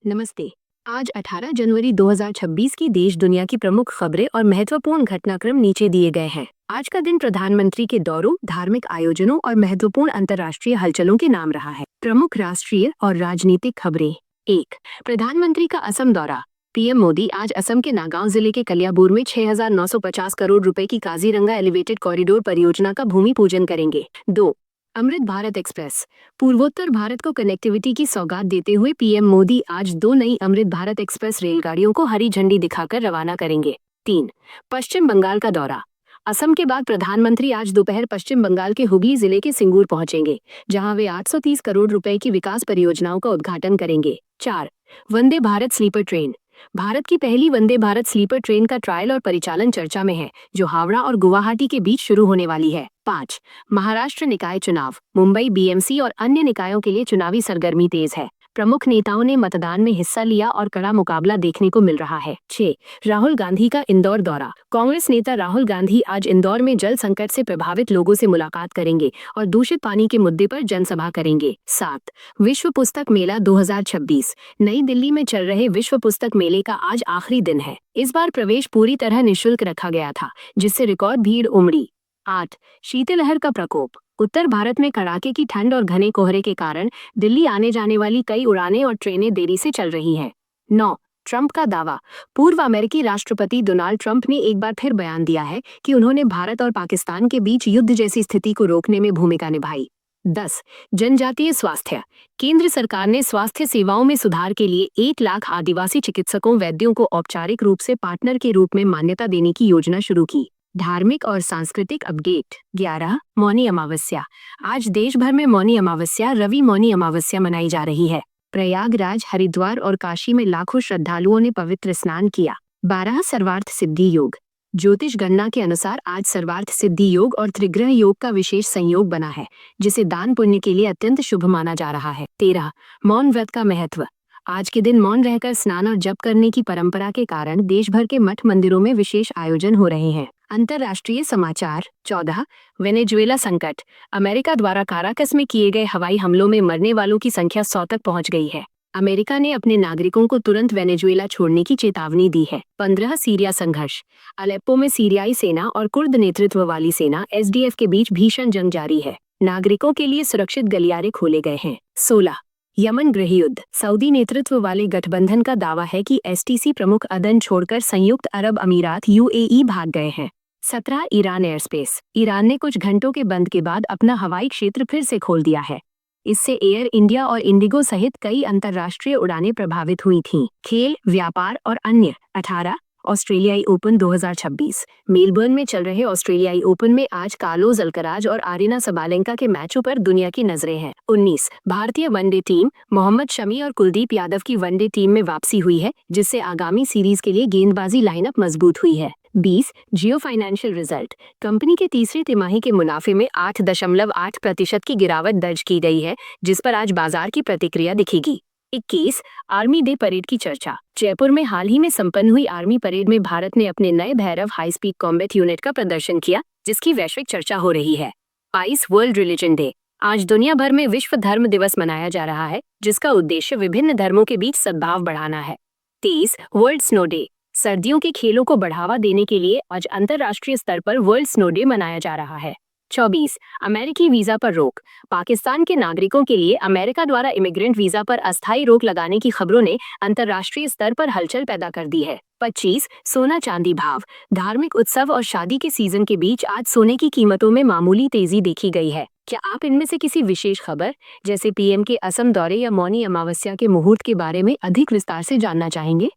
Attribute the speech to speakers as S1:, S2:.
S1: नमस्ते। आज 18 जनवरी 2026 की देश दुनिया की प्रमुख खबरें और महत्वपूर्ण घटनाक्रम नीचे दिए गए हैं। आज का दिन प्रधानमंत्री के दौरों, धार्मिक आयोजनों और महत्वपूर्ण अंतर्राष्ट्रीय हलचलों के नाम रहा है। प्रमुख राष्ट्रीय और राजनीतिक खबरें। 1. प्रधानमंत्री का असम दौरा। पीएम मोदी आज असम के नागांव जिले के कलियाबोर में 6,950 करोड़ रुपए की काजीरंगा एलिवेटेड कॉरिडोर परियोजना का भूमि पूजन करेंगे। 2. अमृत भारत एक्सप्रेस। पूर्वोत्तर भारत को कनेक्टिविटी की सौगात देते हुए पीएम मोदी आज 2 नई अमृत भारत एक्सप्रेस रेलगाड़ियों को हरी झंडी दिखाकर रवाना करेंगे। 3. पश्चिम बंगाल का दौरा। असम के बाद प्रधानमंत्री आज दोपहर पश्चिम बंगाल के हुगली जिले के सिंगूर पहुंचेंगे, जहां वे 830 करोड़ रुपए की विकास परियोजनाओं का उद्घाटन करेंगे। 4. Vande Bharat sleeper train. भारत की पहली वंदे भारत स्लीपर ट्रेन का ट्रायल और परिचालन चर्चा में है, जो हावड़ा और गुवाहाटी के बीच शुरू होने वाली है। 5. महाराष्ट्र निकाय चुनाव। मुंबई बीएमसी और अन्य निकायों के लिए चुनावी सरगर्मी तेज है। प्रमुख नेताओं ने मतदान में हिस्सा लिया और कड़ा मुकाबला देखने को मिल रहा है। 6. राहुल गांधी का इंदौर दौरा। कांग्रेस नेता राहुल गांधी आज इंदौर में जल संकट से प्रभावित लोगों से मुलाकात करेंगे और दूषित पानी के मुद्दे पर जनसभा करेंगे। 7. विश्व पुस्तक मेला 2026। नई दिल्ली में चल रहे विश्व पुस्तक मेले का आज आखिरी दिन है। इस बार प्रवेश पूरी तरह निःशुल्क रखा गया था, जिससे रिकॉर्ड भीड़ उमड़ी। 8. शीतलहर का प्रकोप। उत्तर भारत में कड़ाके की ठंड और घने कोहरे के कारण दिल्ली आने जाने वाली कई उड़ानें और ट्रेनें देरी से चल रही हैं। 9. ट्रंप का दावा। पूर्व अमेरिकी राष्ट्रपति डोनाल्ड ट्रंप ने एक बार फिर बयान दिया है कि उन्होंने भारत और पाकिस्तान के बीच युद्ध जैसी स्थिति को रोकने में भूमिका निभाई। 10. जनजातीय स्वास्थ्य। केंद्र सरकार ने स्वास्थ्य सेवाओं में सुधार के लिए 1 लाख आदिवासी चिकित्सकों वैद्यों को औपचारिक रूप से पार्टनर के रूप में मान्यता देने की योजना शुरू की। धार्मिक और सांस्कृतिक अपडेट। 11. मौनी अमावस्या। आज देश भर में मौनी अमावस्या, रवि मौनी अमावस्या मनाई जा रही है। प्रयागराज, हरिद्वार और काशी में लाखों श्रद्धालुओं ने पवित्र स्नान किया। 12. सर्वार्थ सिद्धि योग। ज्योतिष गणना के अनुसार आज सर्वार्थ सिद्धि योग और त्रिग्रह योग का विशेष संयोग बना है, जिसे दान पुण्य के लिए अत्यंत शुभ माना जा रहा है। 13. मौन व्रत का महत्व। आज के दिन मौन रहकर स्नान और जप करने की परंपरा के कारण देश भर के मठ मंदिरों में विशेष आयोजन हो रहे हैं। अंतर्राष्ट्रीय समाचार। 14. वेनेजुएला संकट। अमेरिका द्वारा काराकस में किए गए हवाई हमलों में मरने वालों की संख्या 100 तक पहुंच गई है। अमेरिका ने अपने नागरिकों को तुरंत वेनेजुएला छोड़ने की चेतावनी दी है। 15. सीरिया संघर्ष। अलेप्पो में सीरियाई सेना और कुर्द नेतृत्व वाली सेना एसडीएफ के बीच भीषण जंग जारी है। नागरिकों के लिए सुरक्षित गलियारे खोले गए हैं। 16. यमन गृह युद्ध। सऊदी नेतृत्व वाले गठबंधन का दावा है कि एसटीसी प्रमुख अदन छोड़कर संयुक्त अरब अमीरात यूएई भाग गए हैं। 17. Iran aerospace. ईरान ने कुछ घंटों के बंद के बाद अपना हवाई क्षेत्र फिर से खोल दिया है। इससे एयर इंडिया और इंडिगो सहित कई अंतर्राष्ट्रीय उड़ानें प्रभावित हुई थीं। खेल, व्यापार और अन्य। 18. ऑस्ट्रेलियाई ओपन 2026। मेलबर्न में चल रहे ऑस्ट्रेलियाई ओपन में आज कार्लोस अल्कराज और आरीना सबालेंका के मैचों पर दुनिया की नजरें हैं। 19. भारतीय वनडे टीम। मोहम्मद शमी और कुलदीप यादव की वनडे टीम में वापसी हुई है, जिससे आगामी सीरीज के लिए गेंदबाजी लाइनअप मजबूत हुई है। 20. जियो फाइनेंशियल रिजल्ट। कंपनी के तीसरी तिमाही के मुनाफे में 8.8% की गिरावट दर्ज की गई है, जिस पर आज बाजार की प्रतिक्रिया दिखेगी। 21. आर्मी डे परेड की चर्चा। जयपुर में हाल ही में संपन्न हुई आर्मी परेड में भारत ने अपने नए Bhairav high speed combat unit का प्रदर्शन किया, जिसकी वैश्विक चर्चा हो रही है। 22. World religion day. आज दुनिया भर में विश्व धर्म दिवस मनाया जा रहा है, जिसका उद्देश्य विभिन्न धर्मों के बीच सद्भाव बढ़ाना है। 23. World snow day. सर्दियों के खेलों को बढ़ावा देने के लिए आज अंतर्राष्ट्रीय स्तर पर वर्ल्ड स्नो डे मनाया जा रहा है। 24. अमेरिकी वीजा पर रोक। पाकिस्तान के नागरिकों के लिए अमेरिका द्वारा इमिग्रेंट वीजा पर अस्थायी रोक लगाने की खबरों ने अंतर्राष्ट्रीय स्तर पर हलचल पैदा कर दी है। 25. सोना चांदी भाव। धार्मिक उत्सव और शादी के सीजन के बीच आज सोने की कीमतों में मामूली तेजी देखी गई है। क्या आप इनमें से किसी विशेष खबर, जैसे पीएम के असम दौरे या मौनी अमावस्या के मुहूर्त के बारे में अधिक विस्तार से जानना चाहेंगे?